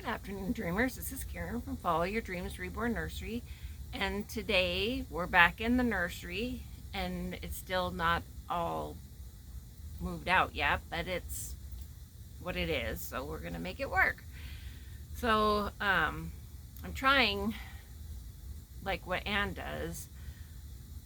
afternoon, dreamers. This is Karen from Follow Your Dreams Reborn Nursery, and today we're back in the nursery, and it's still not all moved out yet, but it's what it is, so we're gonna make it work. So I'm trying like what Anne does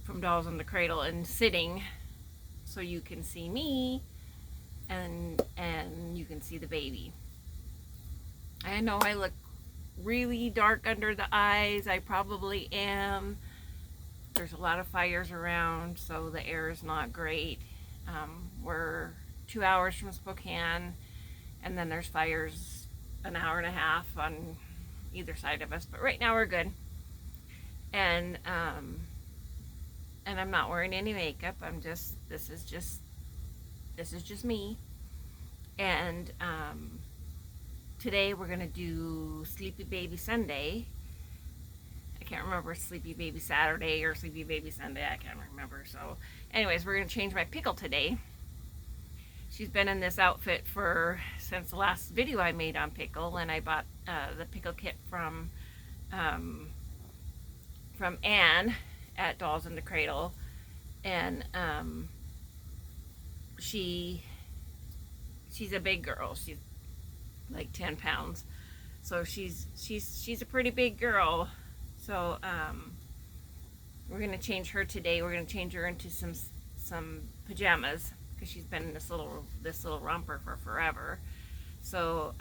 from Dolls in the Cradle and sitting so you can see me and you can see the baby. I know I look really dark under the eyes. I probably am. There's a lot of fires around, so the air is not great. We're 2 hours from Spokane, and then there's fires an hour and a half on either side of us. But right now we're good. And I'm not wearing any makeup. This is just me. And today we're gonna do Sleepy Baby Sunday. I can't remember Sleepy Baby Saturday or Sleepy Baby Sunday. I can't remember. So anyways, we're gonna change my Pickle today. She's been in this outfit since the last video I made on Pickle, and I bought the Pickle kit from Anne at Dolls in the Cradle, and she's a big girl. She's like 10 pounds, so she's a pretty big girl. So we're gonna change her today. We're gonna change her into some pajamas because she's been in this little romper for forever. So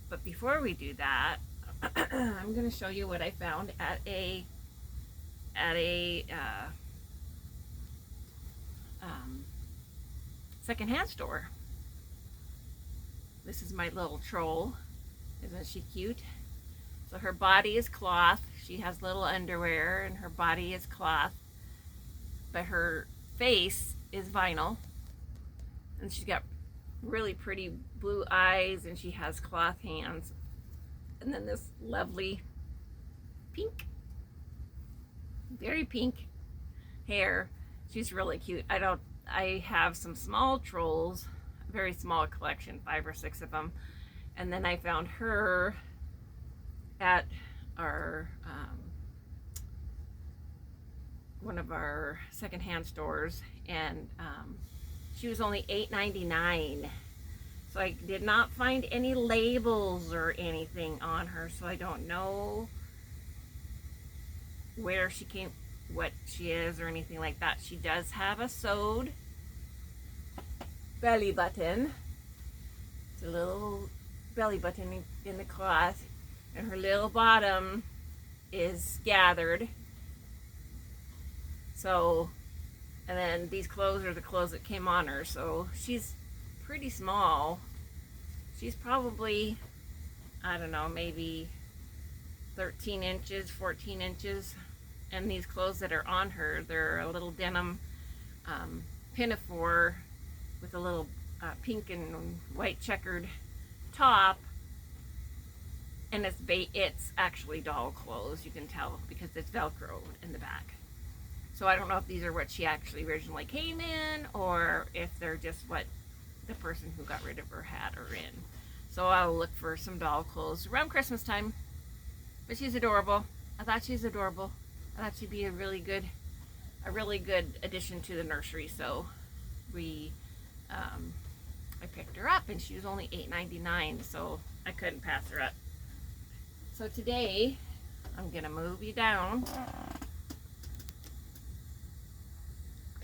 but before we do that, I'm gonna show you what I found at a secondhand store. This is my little troll. Isn't she cute? So her body is cloth. She has little underwear, and her body is cloth, but her face is vinyl, and she's got really pretty blue eyes, and she has cloth hands, and then this lovely pink, very pink hair. She's really cute. I have some small trolls, very small collection, 5 or 6 of them, and then I found her at our one of our secondhand stores, and she was only $8.99. So I did not find any labels or anything on her, so I don't know where she came, what she is, or anything like that. She does have a sewed belly button. It's a little belly button in the cloth, and her little bottom is gathered. So, and then these clothes are the clothes that came on her. So she's pretty small. She's probably, I don't know, maybe 13 inches, 14 inches. And these clothes that are on her, they're a little denim pinafore with a little pink and white checkered top. And it's actually doll clothes, you can tell, because it's Velcro in the back. So I don't know if these are what she actually originally came in, or if they're just what the person who got rid of her had her in. So I'll look for some doll clothes around Christmas time. But she's adorable. I thought she's adorable. I thought she'd be a really good addition to the nursery. So I picked her up, and she was only $8.99, so I couldn't pass her up. So today I'm gonna move you down,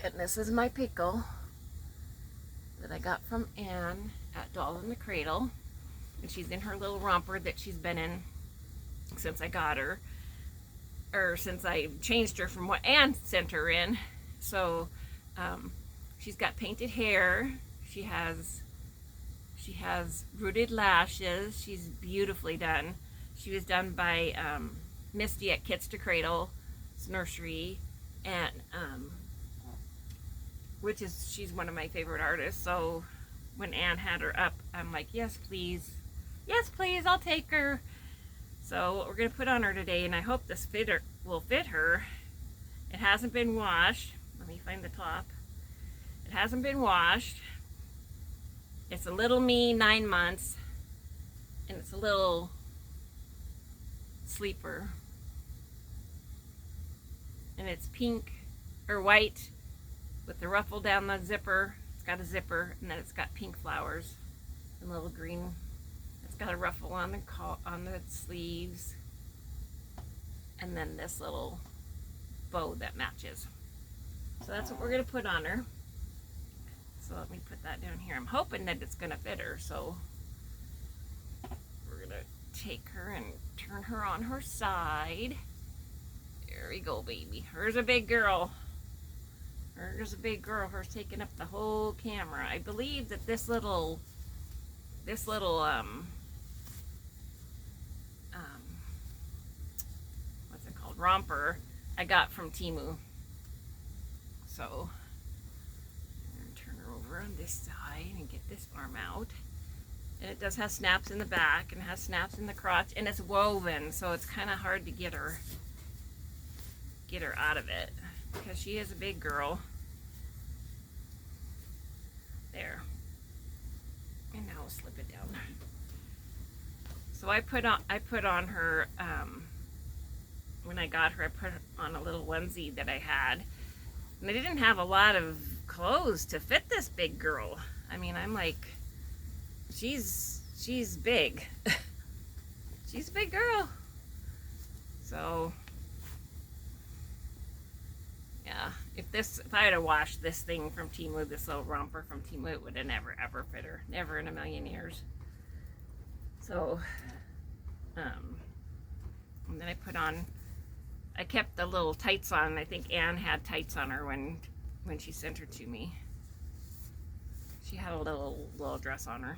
and this is my Pickle that I got from Anne at Dolls in the Cradle, and she's in her little romper that she's been in since I got her, or since I changed her from what Anne sent her in. So she's got painted hair. She has rooted lashes. She's beautifully done. She was done by Misty at Kits to Cradle Nursery, and she's one of my favorite artists. So when Anne had her up, I'm like, yes please, I'll take her. So what we're gonna put on her today, and I hope this will fit her. It hasn't been washed. Let me find the top. It hasn't been washed. It's a little me, 9 months. and it's a little sleeper, and it's pink or white with the ruffle down the zipper. It's got a zipper, and then it's got pink flowers and little green. It's got a ruffle on the sleeves, and then this little bow that matches. So that's what we're gonna put on her. So let me put that down here. I'm hoping that it's gonna fit her. So we're gonna take her and turn her on her side. There we go, baby. Her's a big girl. Her's a big girl. Her's taking up the whole camera. I believe that this little what's it called, romper, I got from Temu. So I'm gonna turn her over on this side and get this arm out. And it does have snaps in the back and it has snaps in the crotch, and it's woven, so it's kind of hard to get her out of it because she is a big girl. There. And now we'll slip it down. So I put on her when I got her, I put on a little onesie that I had. And I didn't have a lot of clothes to fit this big girl. I mean, I'm like, she's big. She's a big girl. So yeah, if I had to wash this thing from Temu, this little romper from Temu, it would have never ever fit her. Never in a million years. So and then I kept the little tights on. I think Anne had tights on her when she sent her to me. She had a little dress on her.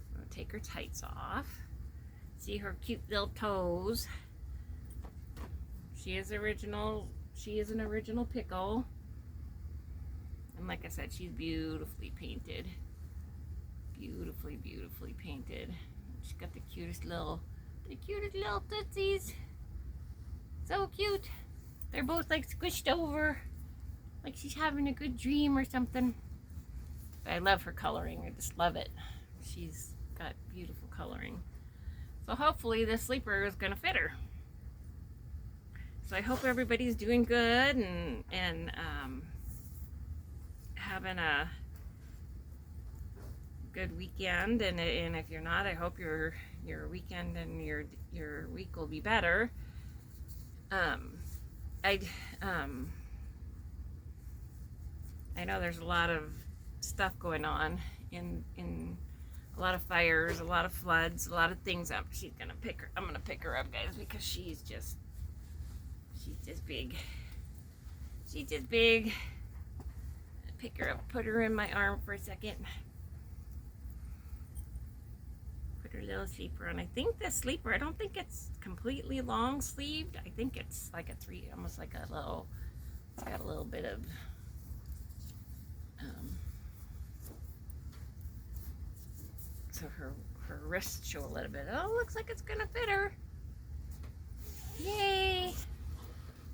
I'm gonna take her tights off. See her cute little toes. She is an original Pickle. And like I said, she's beautifully painted. Beautifully, beautifully painted. She's got the cutest little tootsies. So cute. They're both like squished over, like she's having a good dream or something. But I love her coloring. I just love it. She's got beautiful coloring. So hopefully this sleeper is gonna fit her. So I hope everybody's doing good and having a good weekend. And if you're not, I hope your weekend and your week will be better. I know there's a lot of stuff going on in a lot of fires, a lot of floods, a lot of things. I'm gonna pick her up, guys, because she's just big. She's just big. Pick her up, put her in my arm for a second. Put her little sleeper on. I think this sleeper, I don't think it's completely long sleeved. I think it's like almost like a little, it's got a little bit of so her wrists show a little bit. Oh, looks like it's gonna fit her. Yay!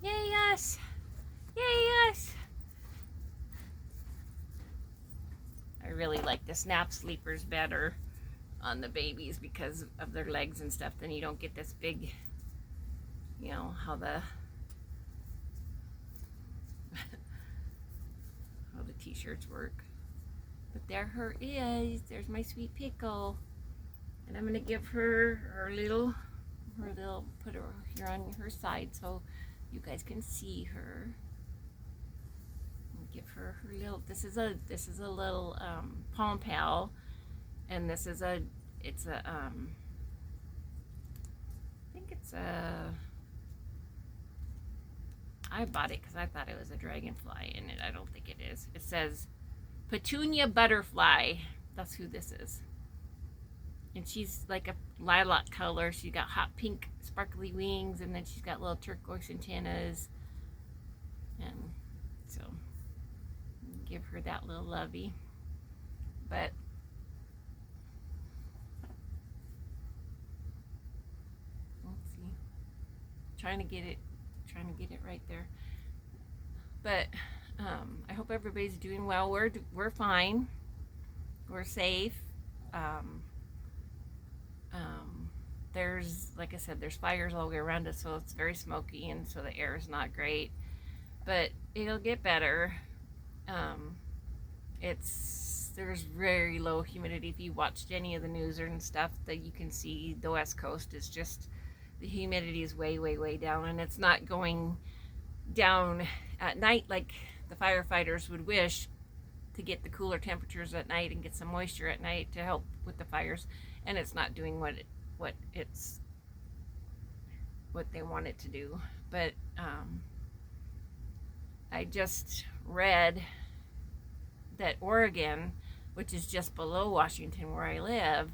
Yay us! Yay us! I really like the snap sleepers better on the babies because of their legs and stuff. Then you don't get this big, you know, how the t-shirts work. But there her is. There's my sweet Pickle. And I'm gonna give her her little, put her here on her side so you guys can see her. Give her her little, this is a little Palm Pal, and this is I think it's a, I bought it because I thought it was a dragonfly in it. I don't think it is. It says Petunia Butterfly. That's who this is. And she's like a lilac color. She's got hot pink sparkly wings, and then she's got little turquoise antennas. And so give her that little lovey. But let's see. Trying to get it right there. But I hope everybody's doing well. We're fine. We're safe. There's, like I said, there's fires all the way around us, so it's very smoky, and so the air is not great. But it'll get better. Um, it's there's very low humidity. If you watched any of the news and stuff, that you can see the West Coast is just the humidity is way, way, way down, and it's not going down at night like the firefighters would wish, to get the cooler temperatures at night and get some moisture at night to help with the fires, and it's not doing what it's what they want it to do. But I just read that Oregon, which is just below Washington where I live,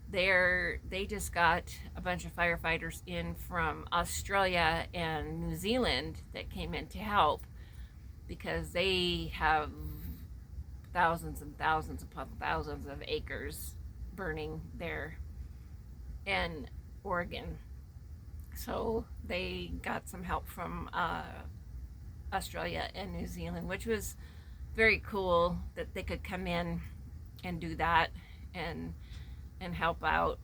they just got a bunch of firefighters in from Australia and New Zealand that came in to help, because they have thousands and thousands upon thousands of acres burning there in Oregon. So they got some help from Australia and New Zealand, which was very cool that they could come in and do that and help out.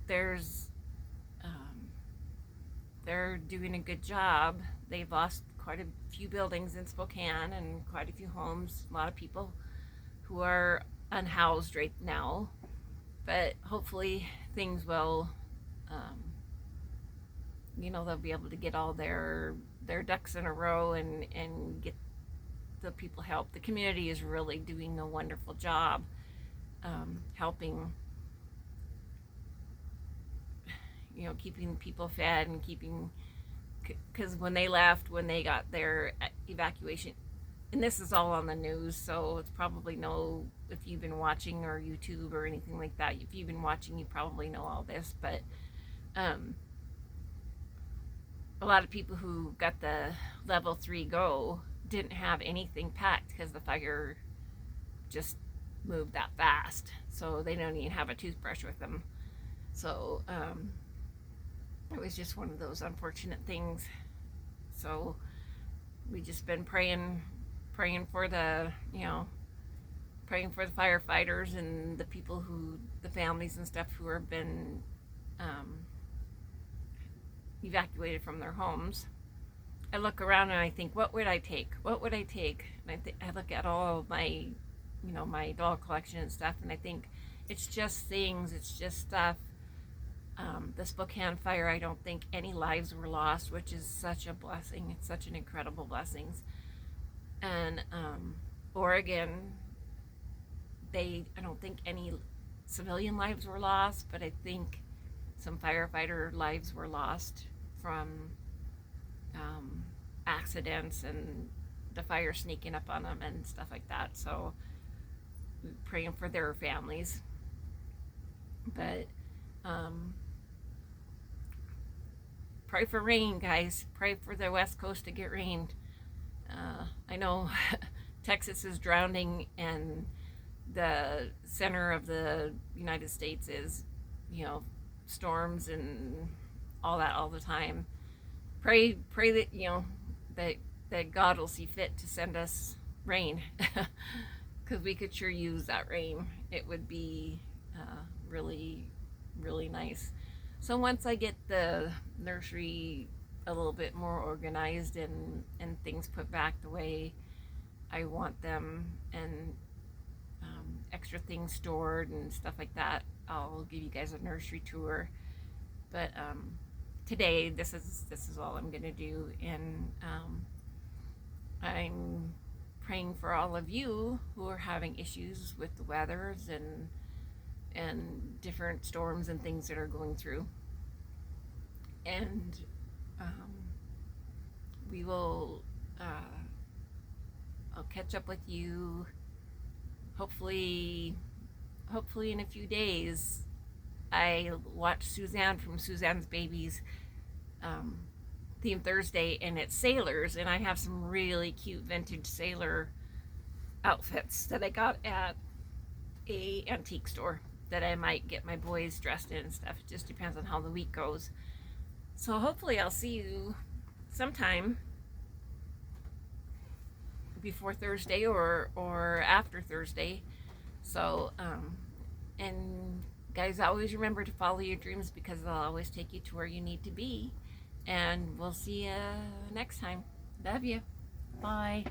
There's they're doing a good job. They've lost quite a few buildings in Spokane and quite a few homes. A lot of people who are unhoused right now, but hopefully things will, they'll be able to get all their ducks in a row and get the people help. The community is really doing a wonderful job helping, keeping people fed and keeping, because when they left, when they got their evacuation, and this is all on the news, so it's probably if you've been watching or YouTube or anything like that, if you've been watching, you probably know all this, but a lot of people who got the level 3 go didn't have anything packed because the fire just moved that fast, so they don't even have a toothbrush with them. So it was just one of those unfortunate things. So we just been praying for the praying for the firefighters and the people the families and stuff who have been evacuated from their homes. I look around and I think, what would I take? What would I take? And I look at all of my my doll collection and stuff, and I think it's just things, it's just stuff. The Spokane fire, I don't think any lives were lost, which is such a blessing. It's such an incredible blessing. And Oregon, I don't think any civilian lives were lost, but I think some firefighter lives were lost from accidents and the fire sneaking up on them and stuff like that. So praying for their families. But pray for rain, guys. Pray for the West Coast to get rain. I know Texas is drowning, and the center of the United States is, storms and all that all the time. Pray that that God will see fit to send us rain, because we could sure use that rain. It would be really, really nice. So once I get the nursery a little bit more organized and things put back the way I want them, and extra things stored and stuff like that, I'll give you guys a nursery tour. But today, this is all I'm gonna do, and I'm praying for all of you who are having issues with the weathers and different storms and things that are going through. And we will I'll catch up with you hopefully in a few days. I watched Suzanne from Suzanne's Babies Theme Thursday, and it's sailors, and I have some really cute vintage sailor outfits that I got at a antique store that I might get my boys dressed in and stuff. It just depends on how the week goes. So hopefully I'll see you sometime before Thursday or after Thursday. So and Guys, always remember to follow your dreams because they'll always take you to where you need to be. And we'll see you next time. Love you. Bye.